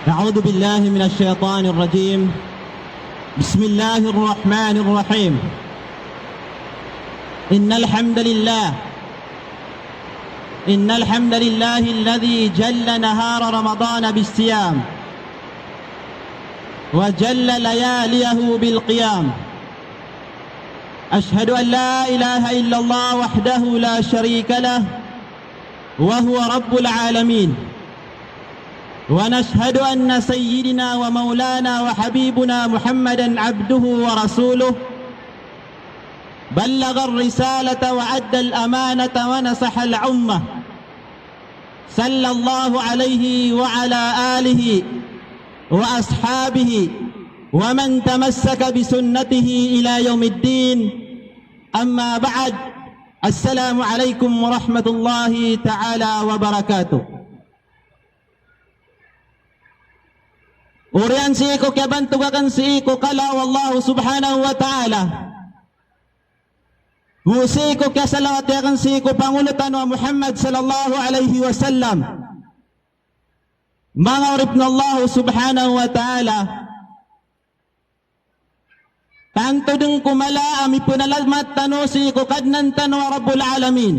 أعوذ بالله من الشيطان الرجيم. بسم الله الرحمن الرحيم. إن الحمد لله الذي جل نهار رمضان بالصيام وجل لياليه بالقيام. أشهد أن لا إله إلا الله وحده لا شريك له وهو رب العالمين. ونشهد أن سيدنا ومولانا وحبيبنا محمدا عبده ورسوله بلغ الرسالة وأدى الأمانة ونصح الأمة، صلى الله عليه وعلى آله وأصحابه ومن تمسك بسنته إلى يوم الدين. أما بعد، السلام عليكم ورحمة الله تعالى وبركاته. Urian si iko kaya bantugakan si iko kala wallahu subhanahu wa ta'ala. Musi iko kaya salawatiakan si iko pangulutan wa Muhammad sallallahu alaihi wasallam. Mga urip na Allah subhanahu wa ta'ala. Tanto deng kumala ami punalamat tano si iko kadnan tano wa Rabbul Alamin.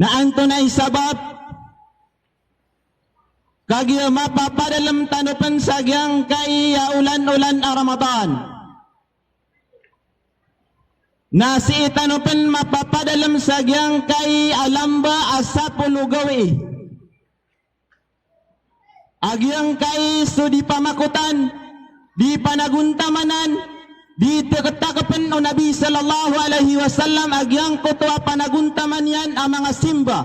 Na anto na isabab kagya mapapadalam tanupan sagyang kay ulan-ulan a Ramadan. Nasi tanupan mapapadalam sagyang kay alamba asapulu gawi. Agyang kay so di pamakutan, di panaguntamanan, di teketakapan o Nabi sallallahu alaihi wasallam agyang kutwa panaguntaman yan ang mga simba.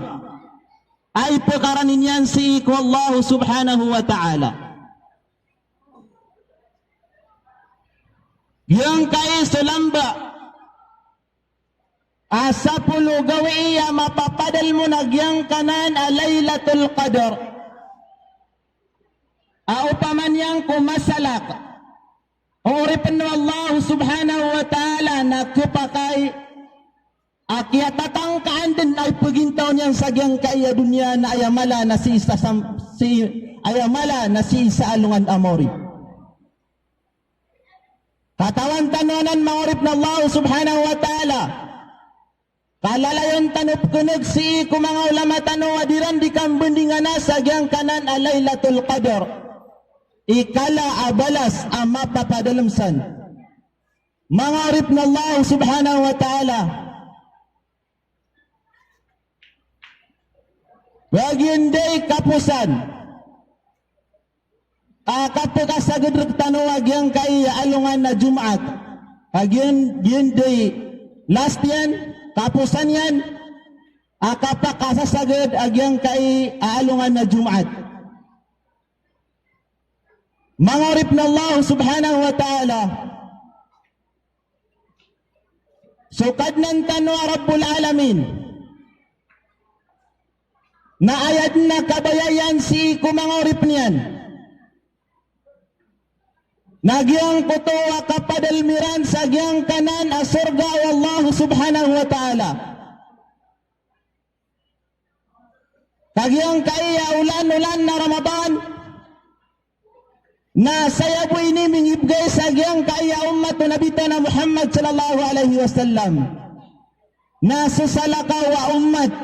Ay pekaranin yan si iku Allah subhanahu wa ta'ala. Yang kaya sulamba asa puluh gawi ya mapapadal mo nagyang kanan alaylatul qadar. Aupaman yang kumasalak uripan Allah subhanahu wa ta'ala na kupakay akia tatangkaan din ay pagintaw niyang sagyang kaya dunia na ayamala na si ayamala na si isa alungan amori. Katawan tanunan maurip na Allah subhanahu wa ta'ala. Kalalayon tanup kunag si iku mga ulama tanong adiran di kambundingan na sagyang kanan alaylatul qadar. Ikala abalas ang mapapadalamsan. Mga urip na Allah subhanahu wa ta'ala. Bagian day kapusan kapag sagad tanawag yang kay alungan na Jumat bagian day last yan kapusan yan kapag kasasagad agyang kay alungan na Jumat. Mangurip na Allah subhanahu wa ta'ala sukad ng tanwa Rabbul Alamin na ayat na kabayayan si kumangurip niyan. Nagyang kutuwa kapadalmiran sa gyang kanan asurga Allah subhanahu wa ta'ala. Kagyang kaya ulan-ulan na Ramadan na sayabu ini mingibgay sa gyang kaya umat nabita na Muhammad sallallahu alaihi wasallam. Na susalaka wa umat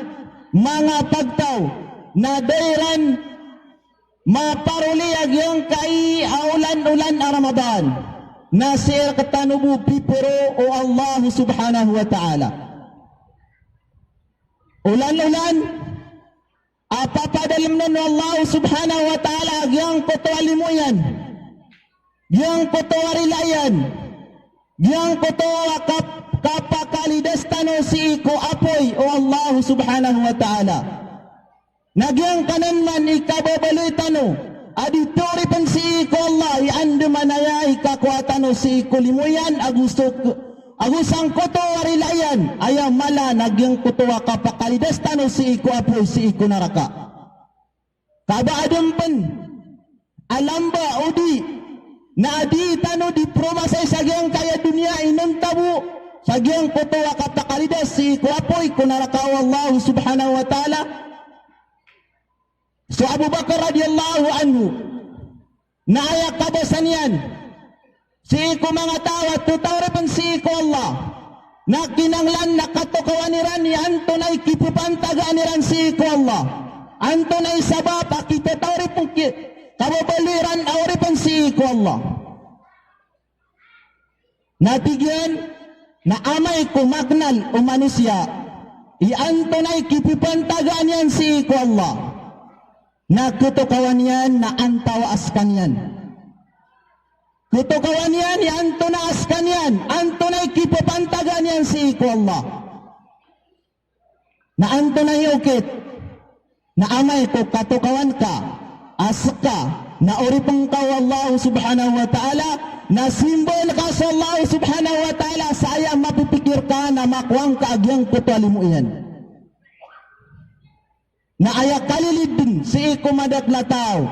mga pagtaw na dayran maparuli agyang kay ulan-ulan a Ramadan na sir katanubu pipuro o Allah subhanahu wa ta'ala. Ulan-ulan apapadalim nun Allah subhanahu wa ta'ala agyang kutwalimuyan, yang kutwarilayan, yang kutwa kapakalidas tano si iko apoy o Allah subhanahu wa ta'ala. Nagyang kanan man ikababaloy tano aditori pan si iko Allah iando manaya ikakwatano si iko limuyan agusang koto warilayan ayam mala nagyang kutuwa kapakalidas tano si iko apoy si iko naraka. Kabaadam pan alamba udi na adi tano di promasay sagyang kaya dunia inon tabu sagyang kutuwa kapakalidas si iko apoy kunaraka Allah subhanahu wa ta'ala So Abu Bakar radhiyallahu anhu na ayak kabasan yan si iku mga tawat tutawripan si iku Allah na kinanglan na katukawaniran ni antonay kipupantaganiran si iku Allah antonay sabab akitatawripun kababaliran awripan si iku Allah natigyan na amay kumagnal o manusia iantonay kipupantagaan yan si iku Allah na kutukawan yan na antawaaskan yan kutukawan yan antunaaskan yan antunay kipapantagan yan si iku Allah na antunay ukit na amay ko katukawan ka aska na uripang ka Allah subhanahu wa ta'ala na simbol ka sa Allah subhanahu wa ta'ala saya mapipikir ka na makuwang kaagyang kutwali mo yan na ayak kalilid din si iku madat na tao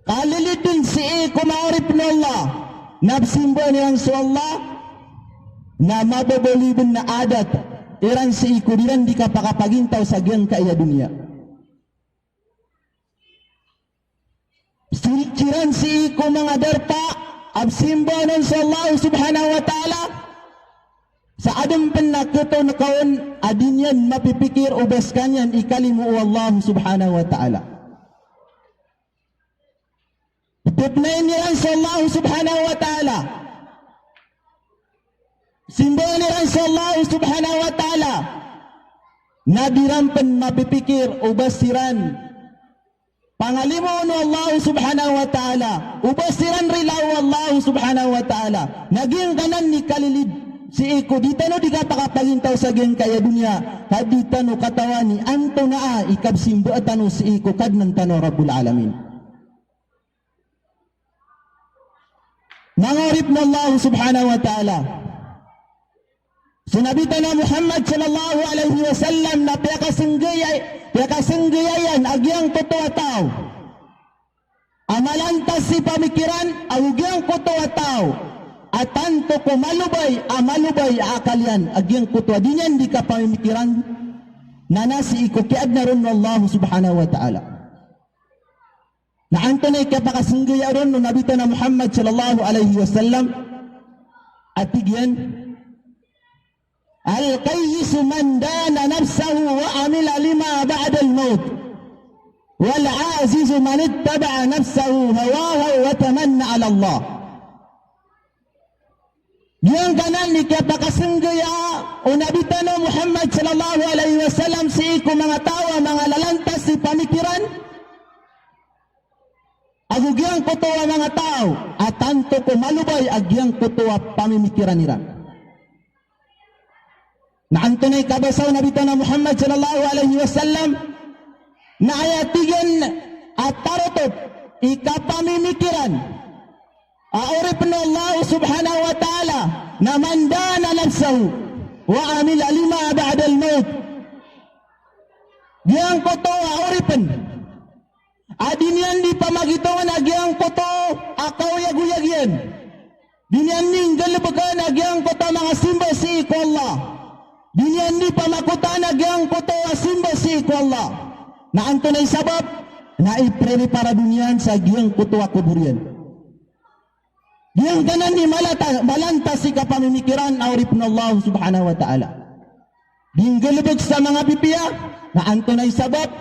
kalilid din si iku maurip na Allah nabsimbo niyan sa Allah na mababalibin na adat iran si iku diran di ka pakapagintaw sa gyan kaya dunia sirikiran si iku mga darpa absimbo niyan sa Allah subhanahu wa ta'ala sa adang penakito na kawan adin yan mapipikir ubas kanyan ikalimu Allah subhanahu wa ta'ala tutnayin niyan sa Allah subhanahu wa ta'ala simbol niyan sa Allah subhanahu wa ta'ala nadirampan mapipikir ubas siran pangalimu Allah subhanahu wa ta'ala ubas siran rilaw Allah subhanahu wa ta'ala naging kanan ni kalilid si iku di tano di kapakapagintaw sa geng kaya dunia kadi tano katawani anto naa ikabsimbo at tano si iku kad ng tano Rabbul Alamin nangarip na Allah subhanahu wa ta'ala sunabitan na Muhammad sallallahu alaihi wasallam na piyakasinggayan agyang totoo tao amalantas si pamikiran agyang totoo tao at tanto ko malubay akalian agyang kutwa di niyan di ka pamimikiran na nasi iko kiad na ron Allah subhanahu wa ta'ala na antonay kapakasinggaya ron no nabita na Muhammad sallallahu alaihi wasallam at tigyan al-qayyisu man dana nafsahu wa amila lima ba'da al-maut wal-azizu man ittaba'a nafsahu hawahu wa tamanna ala Allah yung kanan ni kapakasinggaya o nabita na Muhammad sallallahu alaihi wasallam si iku mga tawa mga lalantas si pamikiran agugyang kutuwa mga tao at tanto ko malubay agyang kutuwa pamimikiran nila na antunay kabasaw nabita na Muhammad sallallahu alaihi wasallam na ayatigan at tarotop ikapamimikiran aurip na Allah subhanahu wa ta'ala na mandana nafsahu wa amila lima ba'da al-maut giyang koto auripan adin yan di pamagitawan agyang koto akaw yaguyag yan din yan ning galibagan agyang koto mga simba si iku Allah din yan di pamakutan agyang koto simba si iku Allah na antunay sabab na ipreri para dunyan sa agyang koto akuburian yang kanan ni malanta si kapamimikiran aurip na Allah subhanahu wa ta'ala dinggalibag sa mga pipiya na antonay sabab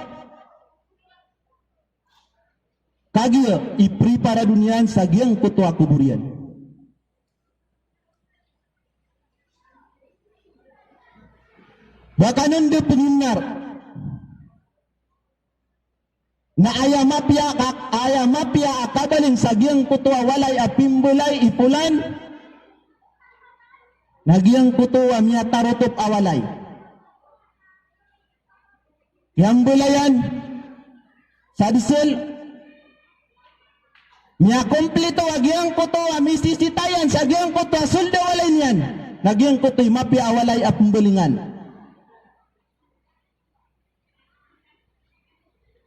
kagiyo ipri para dunyan sa giyang kutwa kuburian baka nun de penginar na ayamapya akabalin sa giyang kutwa walay apimbulay ipulan na giyang kutwa miya tarotop awalay yang bulayan sa disil miya kompleto agyang kutwa misisitayan sa giyang kutwa sulda walay niyan na giyang kutwa mapya awalay apimbulingan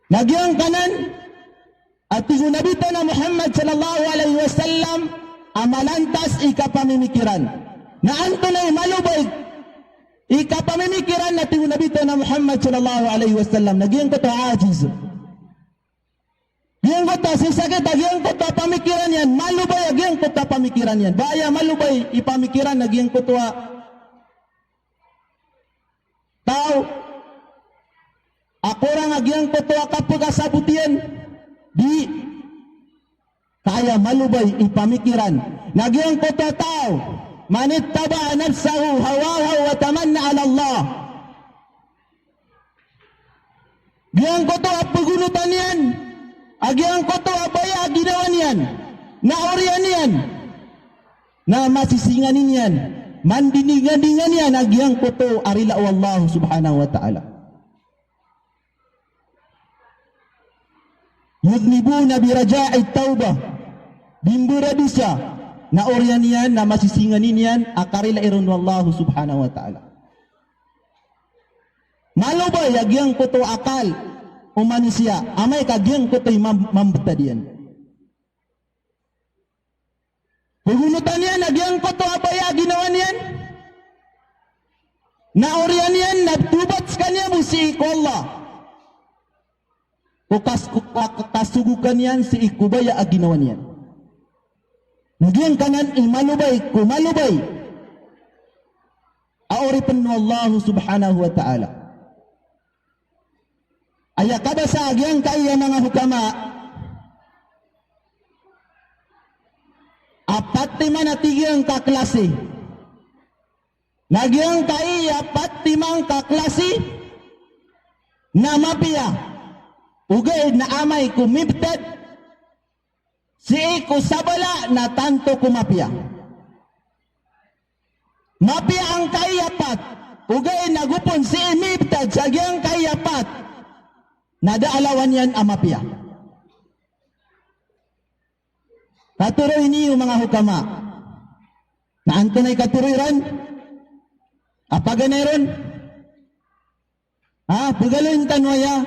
Nagyang kanan at isunabita na Muhammad sallallahu alaihi wasallam amalantas ikapamimikiran na antunay malubay ikapamimikiran na isunabita na Muhammad sallallahu alaihi wasallam nagyang kato ajiz Giyang kota si sakit, giyang kota pamikiran yan, malubay giyang kota pamikiran yan. Baya malubay ipamikiran na giyang kota tao. Ako ra giyang kota kapagkasabutian. Di kaya malubay ipamikiran. Nagyang kota tao, manit taba nafsahu hawahu wa tamanna ala Allah. Giyang kota pagunutan yan. Agyang koto abaya ginawan yan, naorian yan, na masisinganin yan, mandiningan-dingan yan, agyang koto arila Allah subhanahu wa ta'ala. Yudnibuna biraja'i tawbah, bimbura disya, naorian yan, na masisinganin yan, akarila irun Allah subhanahu wa ta'ala. Malubay, agyang koto akal, o manusia, amay kagyang koto'y mambetadian. Pugunutan yan, agyang koto abaya ginawan yan. Naorian yan, nagtubat sa kanya musi ko Allah. Kasugukan yan, si ikubaya aginawan yan. Nagyang kanan imalubay, kumalubay. Aoripan no Allah subhanahu wa ta'ala. Aya kabasa agyang kaya mga hukama, apat lima na tigyang kaklase. Nagyang kaya apat limang kaklase na mapiya. Ugay na amay kumibtad, si ko sabala na tanto kumapiya. Mapiya ang kaya apat, ugay nagupon si imibtad sa agyang kaya apat. Nadaalawan yan amapia. Katuroy niyo mga hukama. Naanto na'y katuroy ron? Apaganay ron? Pagaloy tanwaya.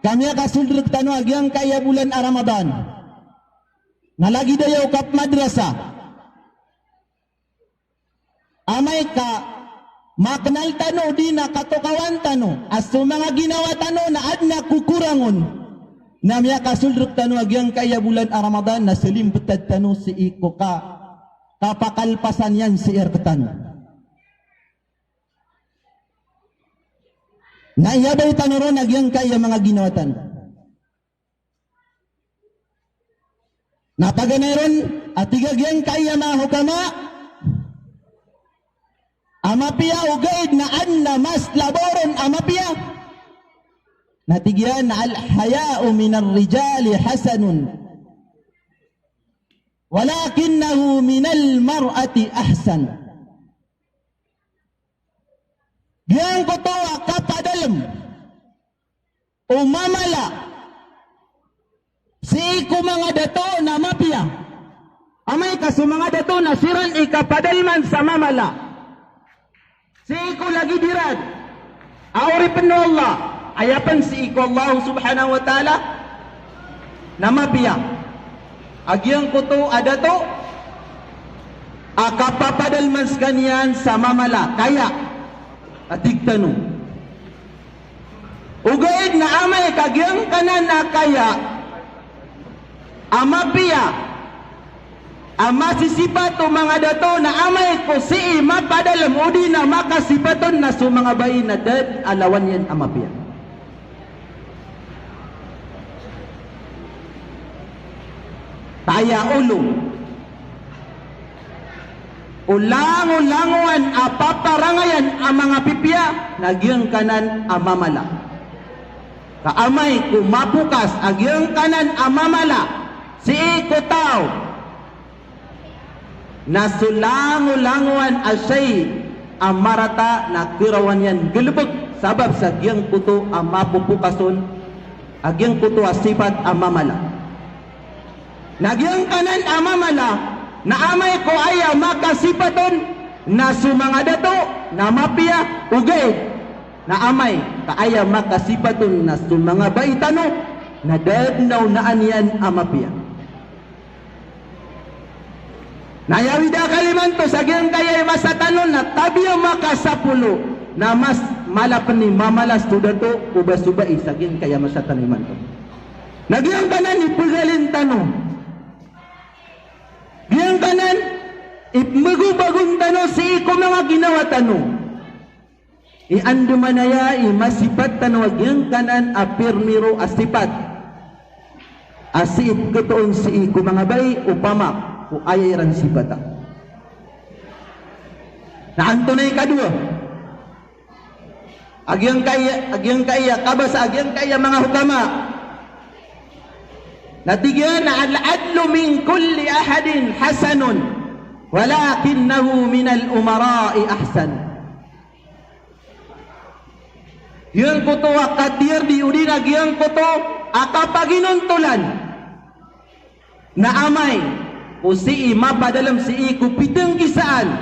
Kami kasuldruk tanwa agyang kaya bulan a Ramadan. Nalagi dayaw kap madrasa. Amay ka maknal tano di na katokawan tano aso mga ginawa tano na adna kukurangon na miya kasuldruk tano agyang kaya bulan a Ramadan na silimbetad tano si iko ka kapakalpasan yan si ertano na iyabay tano ron agyang kaya mga ginawa tano napaganay ron at igagyang kaya mga hukama amapia ugaid na anna mas laboron amapia natigyan na al-haya'u minar rijali hasanun walakinahu minal mar'ati ahsan. Yang kotoa kapadalam umamala si iku mga dato na mapia amay kaso mga dato na siran ikapadalman sa mamala. Si iko lagi dirad. Auripan no Allah. Ayapan si iko Allah subhanahu wa ta'ala. Namabiya. Agyang kuto adato. Akapapadalman kanyan sa mamala. Kaya. Atigtano. Ugaid na amay kagyang kanan na kaya. Amabiya. Masisipato mga dato na amay ko si mapadalam o di na makasipaton na su mga bayi na dad alawan yan amapian. Taya ulo ulang-ulanguan apaparangayan ang mga pipya nagyang kanan amamala. Kaamay kumapukas agyang kanan amamala si iko tao nasulangulanguan asay amarata na kirawan yan gilbog sabab sa agyang puto ang mapupukason agyang puto asipat amamala nagyang kanan amamala na amay ko ayaw makasipaton na sumanga dato na mapiya ugay na amay kaaya makasipaton na sumanga baitano na dadnaw naan yan amapiya. Nayawida kalimanto sa gyang kaya masatanon na tabiyo makasapulo na mas malapan ni mamalas to dato ubas-ubay sa gyang kaya masatanon man to. Nagyang kanan ipagalin tanong. Giyang kanan ipmagubagun tanong si iko mga ginawa tanong. Iando manaya masipat tanong giyang kanan apirmiro asipat. Asip ketoon si iko mga bay upamak o ayayran sipata. Naantunay kadua. Agyang kaya kabasa agyang kaya mga hukama. Natigyan na al-adlu min kulli ahadin hasanun walakinahu min al-umara'i ahsan. Yang kuto akatir di udin agyang kuto akapaginuntulan na amay o si mapa dalam si iku piteng kisaan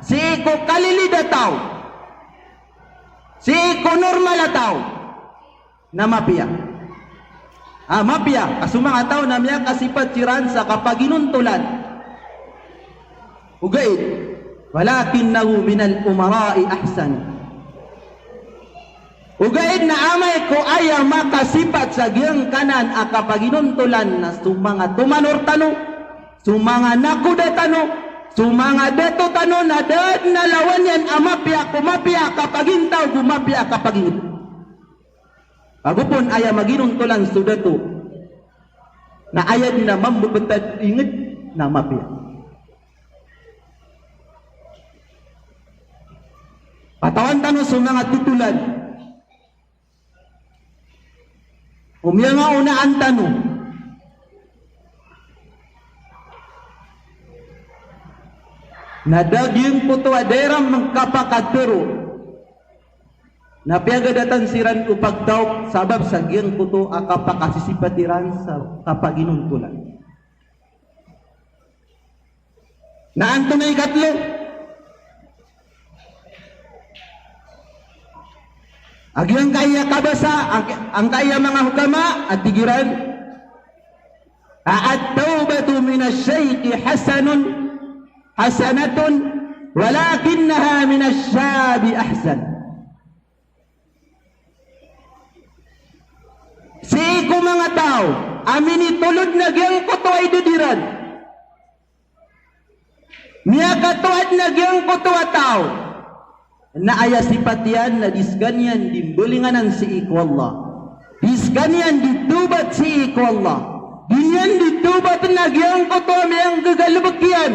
si iku kalilida tao si iku normal tao na mapia mapia kasumang tao na miya kasipat siran sa kapaginuntulan ugait walakinnahu minal umara'i ahsan. Ugaid na amay ko aya makasipat sa giyang kanan akapaginuntulan na sumanga tumanor tano, sumanga nakuda tano, sumanga deto tano na dad na lawan yan amapya kumapya kapagintaw gumapya kapagingit. Pagupon aya maginuntulan sudato na ayad na mambubetad ingit na mapya. Patawan tano sumanga tutulan. Umya nga unaan tanong. Nadaging puto aderam magkapakaturo. Napiagadatan siran upagdaw sabab sa giyang puto akapakasisipatiran sa kapaginuntulan. Naanto na ikatlo. Agyang kaya kabasa, ang kaya mga hukama at tigiran. At-tawbatu minasy-syaikhi hasanatun walakinnaha minasy-syabi ahsan. Si iku mga tao, amin itulod na gyang kuto ay dudiran. Niya katuad na gyang kuto at tao. Na aya sipatian na disganyan dimbulinganan si iku Allah. Disganyan ditubat si iku Allah. Ginyan ditubat na gyang kuto miyang gagalubagyan.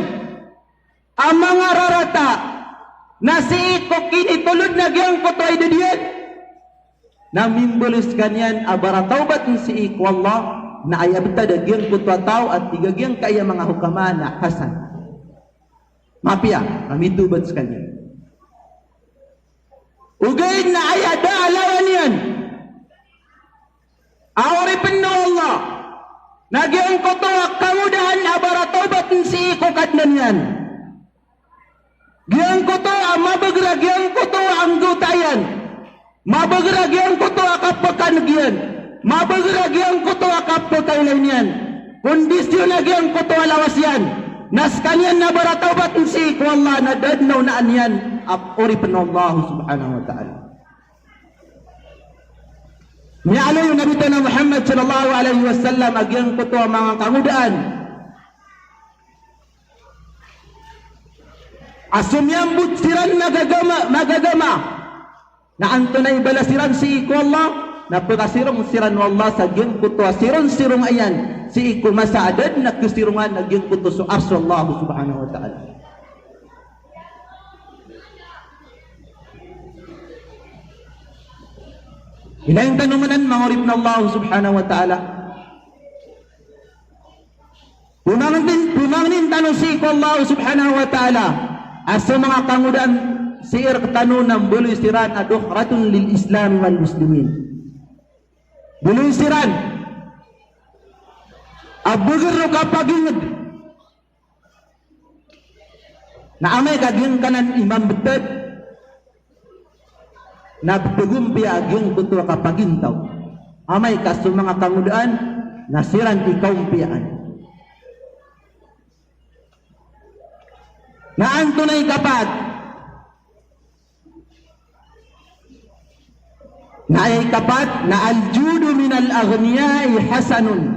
Ang mga rarata na si iku kinitulod na gyang kuto ay dudiran. Namimbulis kanyan abarataubat si iku Allah na ayabta dagyang kuto tao at tigagyang kaya mga hukama na hasan. Mapia, namitubat kanyan. Ugaid na ayada alawan yan. Awripin na Allah. Nagyang kutuwa kamudahan abarataubat si iku kadnan yan. Giyang kutuwa mabagrag yang kutuwa ang gutayan. Mabagrag yang kutuwa kapakanagyan. Mabagrag yang kutuwa kapakailan yan. Kondisyon na giyang kutuwa lawas yan. Nas kanyan na barataubat si iku Allah na dadnaw na anyan. Uripin Allah subhanahu wa ta'ala. Nialo yung Nabi na Muhammad sallallahu alaihi wasallam agyang kuto mga kangudaan. Asumyambut siran magagama. Na antunay balasiran si iku Allah. Napakasirong siran wallah sa agyang kuto. Sirong ayan. Si iku masaadad na kusirungan agyang kuto so arso Allah subhanahu wa ta'ala. Hinayang tanumanan mangurip na Allah subhanahu wa ta'ala. Pumangin tanong si Allah subhanahu wa ta'ala. Asa mga kangudan siir tanong ng buloy siran adukhratun lil Islam wal muslimin. Buloy siran abugir kapagingid na amay kaging kanan imam betad na pagumpi agyong kuto kapagintaw. Amay kaso mga kangudaan nasiran ikaw piyaan. Naantunay kapag na ikapat na al-judu min al-aghniyai hasanun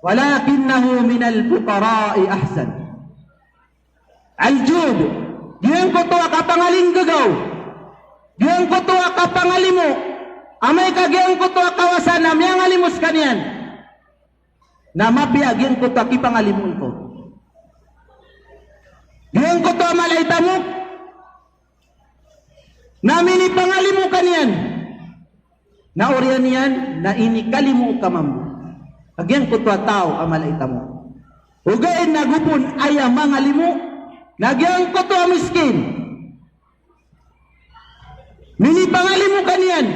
walakinahu min al-fuqara'i ahsan. Al-jud diyan ko to kapangaling gagaw, diyan ko to kapangalimo, amay kagyan ko to kawasan na miyang alimos kanyan na mapiyagyan ko to kipangalimon ko. Diyan ko to malaytamok namin ipangalimu kanyan na oriyan yan na inikalimu kamam. Agyan ko to tao amalaytamo. Ugain na gupon ay mangalimu, nagyang ko to miskin. Mini pangalimu kanyan,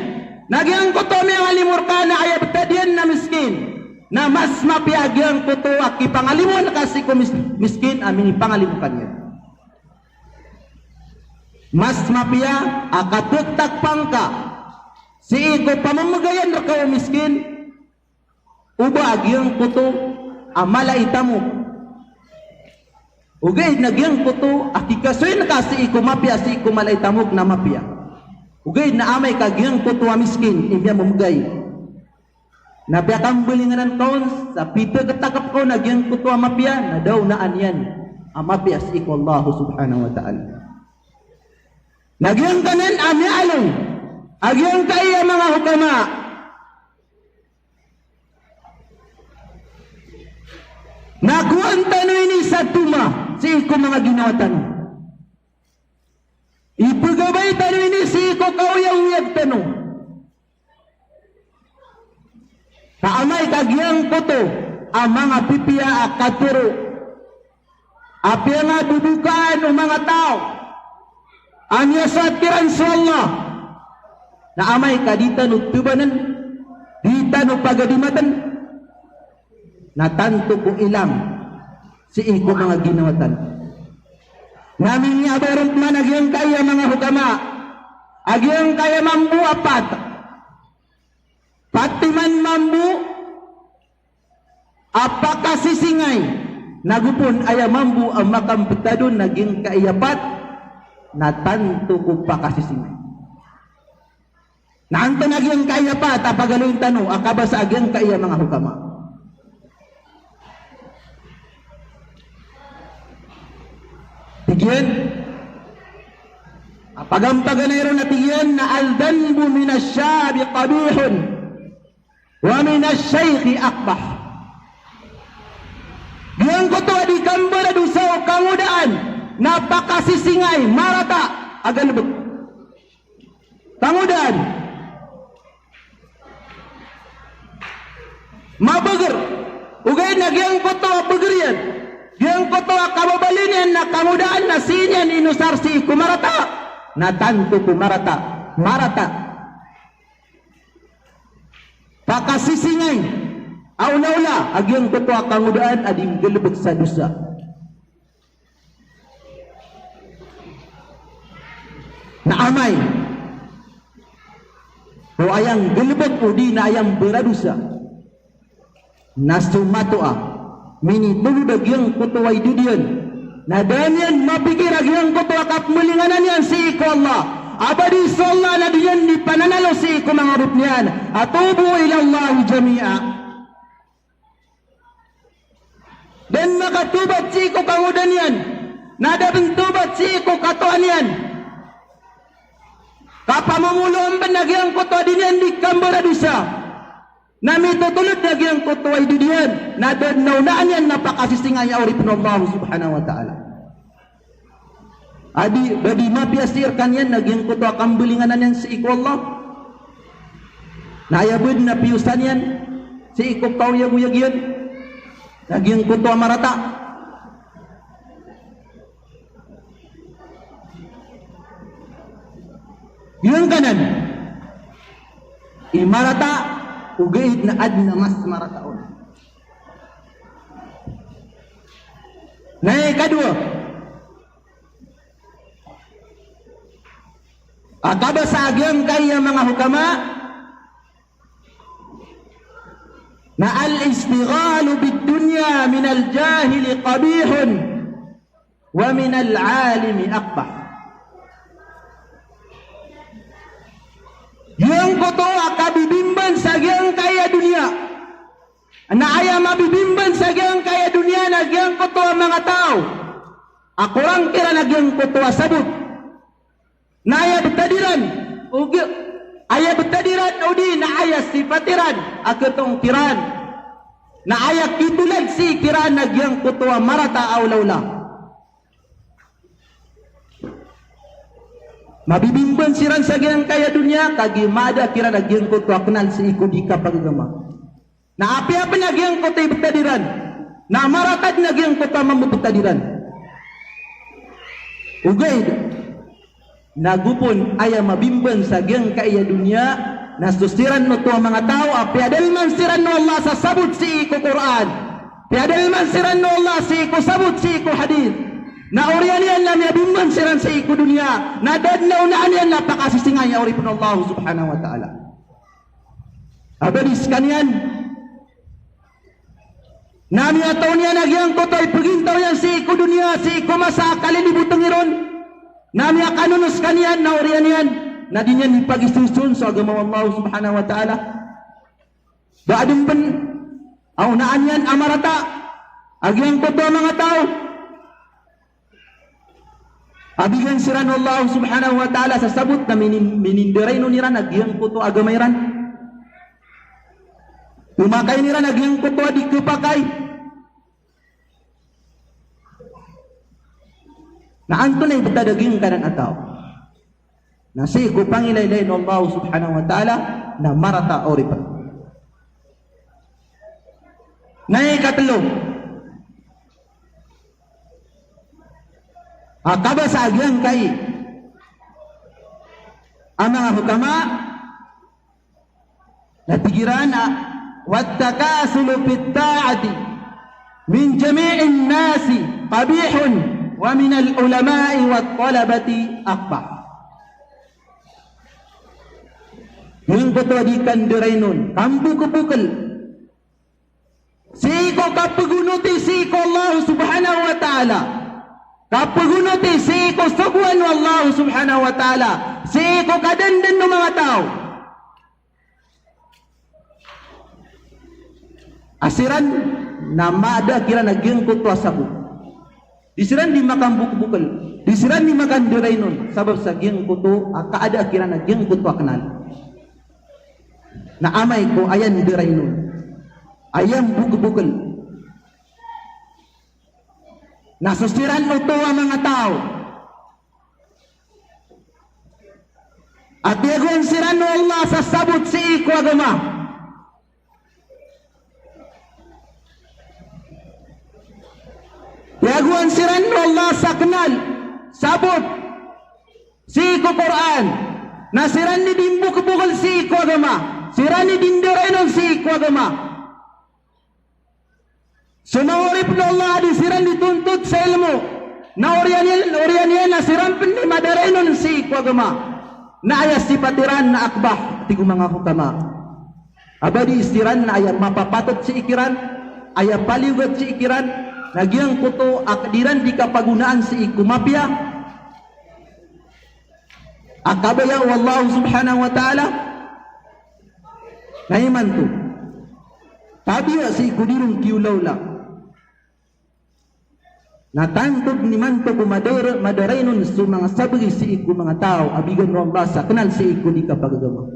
nagyang ko to may alimur ka na ay abtadian na miskin. Na mas mapiyagyan ko to akipangalimun kasi ko miskin, mini pangalimu kanyan. Mas mapia akatuktak pangka si iko pamamagayan na kao miskin uba agyang kuto amala itamo ugay nagyang kuto akikasoy na kasi iko mapia si iko malay tamok na mapia ugay na amay kagyang kuto miskin imya mamagay napia kang bulinganan kaon sa pito katakap ko nagyang kuto mapia na daw na anyan amapia si iko Allah subhanahu wa ta'ala. Nagyang kanan amya along, agyang kaya mga hukama. Nakuan tanong ini sa tuma, si iko mga ginawa tanong. Ipagabay tanong ini si iko kauyang-uyag tanong. Kaamay kagyang koto, ang mga pipiya akaturo. Api nga bubukaan o mga tao. Anya satiran sa Allah na amay kaditan o tubanan ditan o pagadimatan natanto ko ilang si iko mga ginawatan namin ni abarot man agyang kaya mga hukama agyang kaya mambu apat pati man mambu apakasisingay nagupon aya mambu ang makampetadon naging kaiyapat natanto ko pa kasi sinay. Naantan agyang kaya pa, tapagaloy tanong, akaba sa agyang kaya mga hukama. Tigyan, apagampaganayro na tigyan na aldanbu minasyabi qabihun wa minasyaykhi akbah. Diyan ko to adi kambara dusaw kamudaan napakasisingay marata agan lubog tangudan mabager ugay nagyang koto bagerian yang koto kababalinian na kamudaan na sinyan inusar si kumarata natanto kumarata marata pakasisingay auna-una agyang koto kamudaan adim gelubog sa dusa na amay o ayang gelebek o di na ayang beradusa na sumatoa mini tulud agyang kutuway dudiyan na danyan mapikir agyang kutuwa kapmulinganan yan si iko Allah abadi sa Allah na diyan ni pananalo si iko mga rup niyan atubu ila Allah jami'a dan makatubat si iko kangudan yan na dabentubat si iko katuan yan kapamumulong ba nagyang kuto din di kambara dusa nami tutulod nagyang kuto ay didiyan na naunaan yan napakasisingay auripin Allah subhanahu wa ta'ala adi badi mapiasirkan yan nagyang kuto kambulinganan yan si iko Allah na ayabud na piusan yan si iko kauyag-uyag yan nagyang kuto marata yung kanan imarata ugait na adna mas marataon na kadua akaba sa agyang kaya mga hukama na al-istighalu bid-dunya min al-jahili qabihun wa min al-alimi akbah. Yung kuto sagyang kaya dunia. Na aya mabibimban sagyang kaya dunia nagyang kuto ang mga tao. Ako lang kira nagyang kuto sabut. Na aya betadiran. Aya betadiran udi na aya sifatiran. Aketong tiran. Na aya kitulan si kiran nagyang kuto marata aulawla. Mabibimban siran sagyang kaya dunia kagimada kira nagyang kuto kenal si iku di kapagagama. Na api-api nagyang kuto betadiran. Na maratad nagyang kuto mamubetadiran. Ugay nagupon aya mabimban sagyang kaya dunia na susiran no to mga tao api adalman siran no Allah sa sabut si iku Quran. Piadalman siran no Allah si iku sabut si iku hadith. Na orianian na miyabimban siran sa iku dunia. Na dadlaw na anian na pakasisingay ori pun Allah subhanahu wa ta'ala. Abadis kanian. Nami ataw niya nagyang kotoy pagintaw yan si iku dunia si iku masa kalilibutang iron. Nami akanunus kanian na orianian. Na di niya nipagisusun sa agama Allah subhanahu wa ta'ala. Baadong pen. Aw naan yan amarata. Agyang koto mga tao. Abigan siran Allah subhanahu wa ta'ala sa sabut na minindiray no niran agyang kuto agamayran. Tumakay niran agyang kuto adik kupakay. Naanto na ibutadaging kanan ataw. Nasi kupangilay no Allah subhanahu wa ta'ala na marata oripan. Naikatlo. Akaba sa agyang kay ang mga hukama natigiran wattakasulu fit ta'ati min jami'in nasi qabihun wa min al-ulama'i wat talabati aqbah. Yung kuto di kandirainon kambu kupukal siko kapagunuti siko Allah subhanahu wa ta'ala. Kapagunuti si ko sugwan Allah subhanahu wa ta'ala. Si ko kadandan ng mga tao. Asiran na maada kira nagyang kutwa sabuk. Disiran di makan bukal. Disiran di makan dirainon. Sabab sa gyang kuto kaada kira nagyang kutwa kenal. Na amay ko ayan dirainon. Ayam bukal. Nasusiran ito ang mga tao. At yagun siran no Allah sa sabut si iku agama. Yagun siran no Allah sa kenal sabut si iku Quran. Nasiran ni dimbuk-bukal si iku agama. Siran ni dindirainon si iku agama. Sumaurip na Allah di siran dituntut sa ilmu. Na orianian na siran pindi madarainon si agama. Na ayas sipatiran na akbah. Tigo mga hukama. Abadi istiran na ayam mapapatot si ikiran. Ayam paliwat si ikiran. Nagyang kuto akdiran di kapagunaan si ikumapya. Akabaya wallahu subhanahu wa ta'ala. Naiman to. Tabiya si ikudirong kiulaw lang. Natantog ni manto ko madaraynon sa mga sabri si iku mga tao abigan no Allah sa kenal si iku di kapagagama.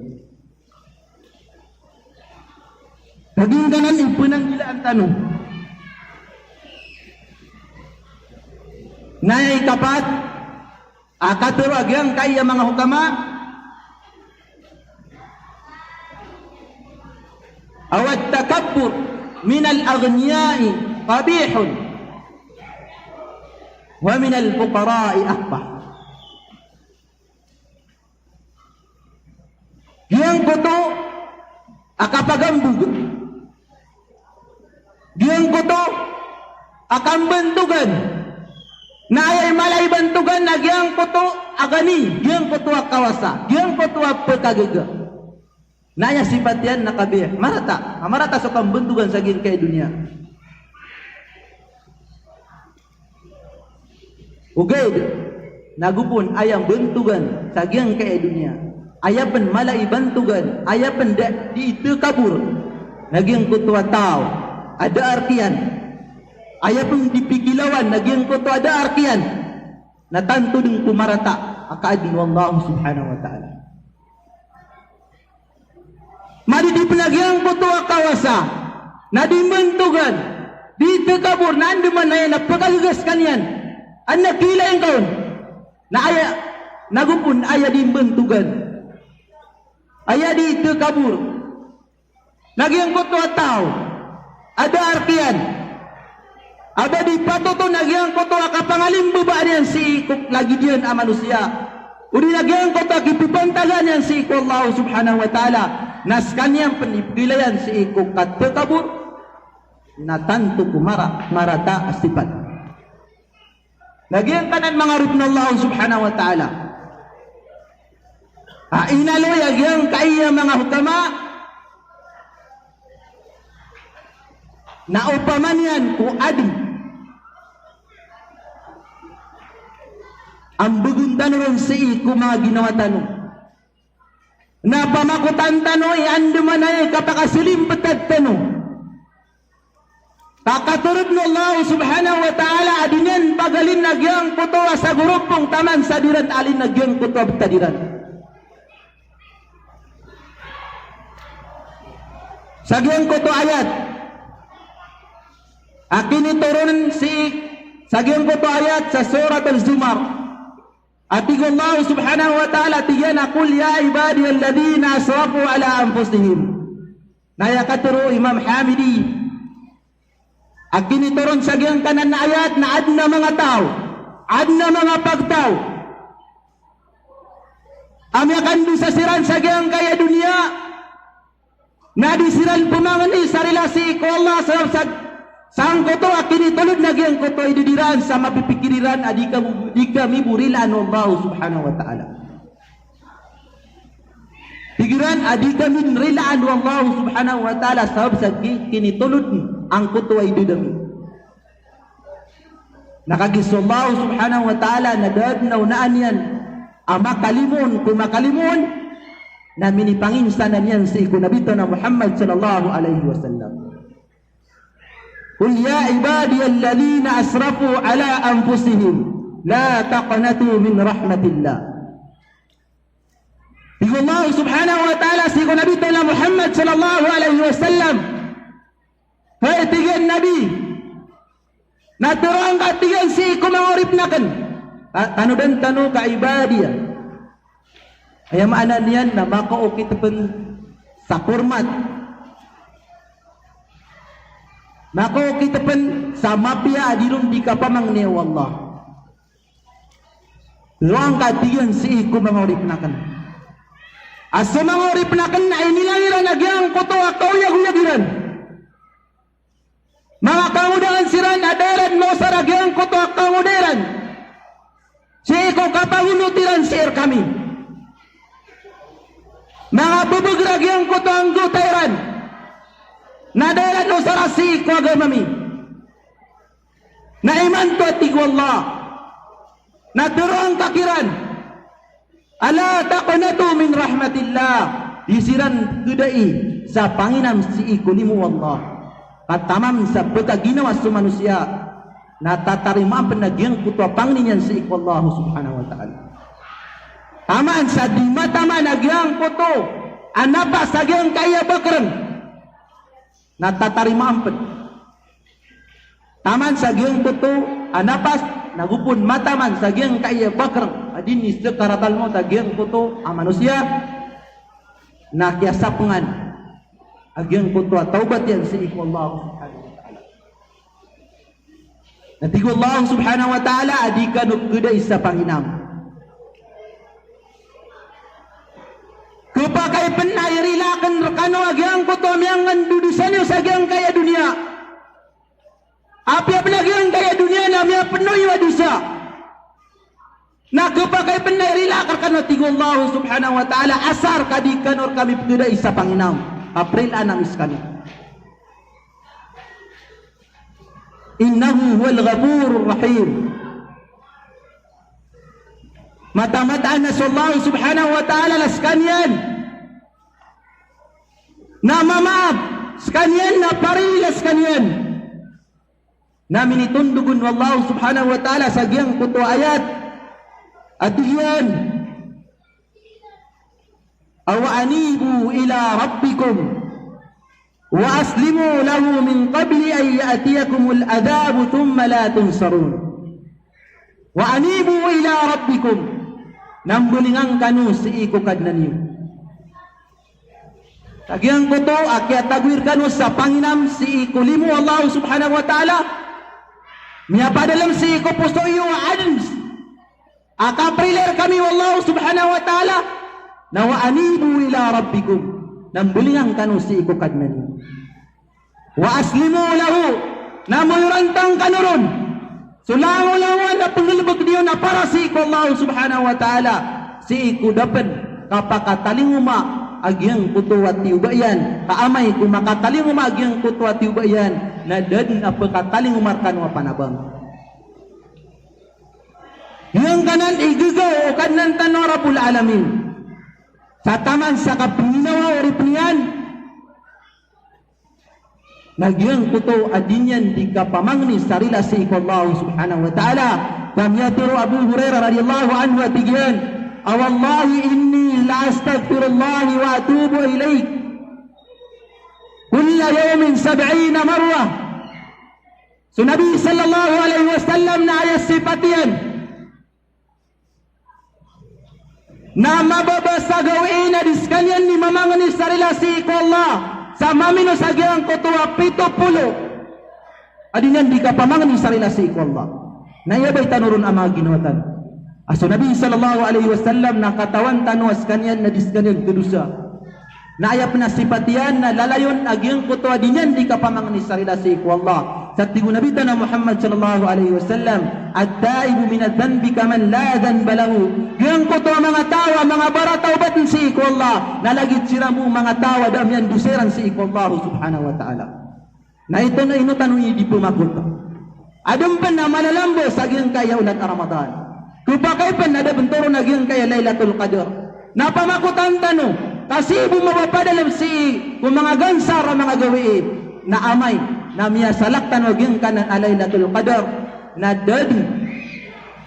Naging ganan ipunang gila ang tanong. Nayay kapat akaturo agyang kaya mga hukama awat takabbur min al-aghniyai qabihun wa min al-fuqara'i akbah. Yang kuto akapagambug. Yang kuto akan bentugan. Na ayay malay bentugan na yang kuto agani, yang kuto akawasa, yang kuto apagagaga. Naya sifat yan nakabih. Marata sa kambentugan sa gin kay dunia. Ugay nagupon ayang bentugan sa giyang kaya dunia. ayapan malai bantugan, ayapan di itu kabur, naging kutua tau, ada artian, ayapan dipikilawan, naging kutua ada artian, natantu ding kumarata, akaadin wallahu subhanahu wa ta'ala. Mari di penagiang kutua kawasa, na dimentugan, di itu kabur, nanduman na yan, napagagas kanyan, anak kila yang kaun, na aya, nagupun aya dimentugan, aya di itu kabur, naging kutua tau, ada artian, ada di patuto naging kutua kapangalim bebaan yan si ikut lagi diyan ang manusia, udi naging kutua kipipantagan yan si ikut Allah subhanahu wa ta'ala, nas kanyang penipilayan si ikut kat kabur, natanto kumara marata asipat. Naging kanan mga rupna Allah subhanahu wa ta'ala. Inaloy agyang kaya mga hukama na upaman yan ku adi ang buguntan ron si iku mga ginawa tanong na pamakutan tanong ianduman ay kapakasilim petad tanong kakaturub na Allah subhanahu wa ta'ala adinyan pagalin nagyang kutuwa sa grupong taman sa diran alin nagyang kutuwa betadiran. Sagyang kuto ayat akin iturunan sagyang kuto ayat sa surat al-Zumar atigo Allah subhanahu wa ta'ala tiyan aqul ya ibadi alladhina asrafu ala anfusihim naya katuro Imam Hamidi akin iturun sagyang kanan na ayat na adna mga tao adna mga pagtao amyakan du sa siran sagyang kaya dunia na disiran pumangani sa relasi ko Allah sang koto akini tulod nagyang koto ididiran sa mapipikiriran adika miburilan Allah subhanahu wa ta'ala pikiran adika minrilaan Allah subhanahu wa ta'ala sabab sa kini tulod ang koto ay didami nakagis Allah subhanahu wa ta'ala na dad na unaan yan amakalimun kumakalimun na minipanginsanan yan si ikunabito na Muhammad sallallahu alaihi wasallam. Qul ya ibadiyalladhina asrafu ala anfusihim la taqnatu min rahmatillah. Iku Allah subhanahu wa ta'ala si ikunabito na Muhammad sallallahu alaihi wasallam. Hai tigan Nabi naturang katigan si ikumangurip nakan tanu dan tanu ka ibadiyah ay maana niyan na makaukit pun sa kurmat makaukit pun sa mapia adilum di kapamang ni Allah luang katiyan si iku mangurip nakan asa mangurip nakan na inilangiran agyang koto akaw yaguyagiran mga kamudangan siran adaran mo sa agyang koto akaw mudaran si iku kapangunutiran sir kami mga bubugragyang ko to ang gutayran na dahilan o sarasi ko agamami na iman to at tigwallah na turo ang kakiran ala taqnatu min rahmatillah disiran gudai sa panginam si ikulimu Allah katamam sa pagkaginawa sa manusia na tatarima panagyang kuto pangninyan si ikwallah subhanahu wa ta'ala taman sa di mataman agyang koto anapa sagyang kaya bakran natatarima ampet taman sagyang koto anapas nagupun mataman sagyang kaya bakran adin nisda karatal mo sagyang koto ang manusia nakiasapungan agyang koto at taubat yan si ikwallah subhanahu wa ta'ala natigwallah subhanahu wa ta'ala adika nukkuday sa panginam kupakai penai rilakan rekano agyang koto yang dudusan yung sagyang kaya dunia api agyang kaya dunia namanya penuh yung dosa na kupakai penai rilakan rekano tigo Allah subhanahu wa ta'ala asar kadikan or kami penuda isa panginam April anang iskani innahu huwal ghafurur rahim mata-mataan na sa Allah subhanahu wa ta'ala las kanyan na mamaab kanyan na parilas kanyan namin itundugun wallahu subhanahu wa ta'ala sa giyang kuto ayat at iyan aw anibu ila rabbikum wa aslimu lahu min qabli an ya'tiyakumul adhabu thumma la tunsarun wa anibu ila rabbikum nambulingang kanu si iko kadnaniyo tagiang ko to akyat tagwir kanu sa panginam si iko limu Allah subhanahu wa ta'ala miya padalam si iko puso iyo adams akapriler kami Allah subhanahu wa ta'ala na wa anibu ila rabbikum nambulingang kanu si iko kadnaniyo wa aslimu lahu namuyurantang kanuron sulango-lango na pangilbog niyo na para si iko Allah subhanahu wa ta'ala si iko dapat kapakatalinguma agyang kuto at tiubayan kaamay kung makatalinguma agyang kuto at tiubayan na dan apakatalingumar kanwa panabang yung kanan igigaw o kanan tanorabul alamin sa taman sa kapinginawa o ripniyan nagyang kuto adinyan di kapamangni sarila si iko Allah subhanahu wa ta'ala kamyatiro Abu Hurairah radhiyallahu anhu atigyan awallahi inni la astaghfirullah wa atubu ilayk kulla yawmin 70 marwa so Nabi sallallahu alaihi wasallam na ayas sifatiyan na mababasa gawin na diskanyan ni mamangni sarila si iko Allah sa mamino sa giyang kutuwa 70 adinyan di ka pamangani sarila si iko Allah na iyabay tanurun ang mga ginawatan aso Nabi sallallahu alaihi wasallam na katawan tanuas kanyan na diskanyan kedusa na ayap na sipatian na lalayon agiyang kutuwa dinyan di ka pamangani sarila si iko Allah sa tigo Nabi na Muhammad sallallahu alaihi wasallam at-taibu min adh-dhanbi kaman la dhanba lahu giyang kutuwa mga tawa mga barataw batin si iko Allah nalagit siramu mga tawa damyan duseran si iko Allah subhanahu wa ta'ala na ito na inutanong di pumakot adong pa na malalambo sa giyang kaya ulat Ramadan kupakay pa na dabentoro na giyang kaya Laylatul Qadr napamakutan tano kasi bumabapadalam si kung mga gansar mga gawiin na amay na miya salaktan o giyang kanan Laylatul Qadr na dadi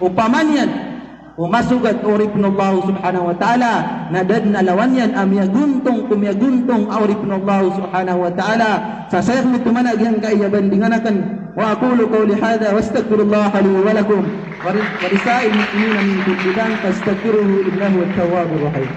upamanyan umasugat uripnullah subhanahu wa ta'ala na dad na lawanyan amya guntong kumyaguntong uripnullah subhanahu wa ta'ala sa sayag nito managyan kaiyaban dinganakan wa aqulu qawli hadha wa astaghfirullah li wa lakum wa risa'il muslimina min kulli dhanbin fastaghfiruhu innahu at-tawwabur rahim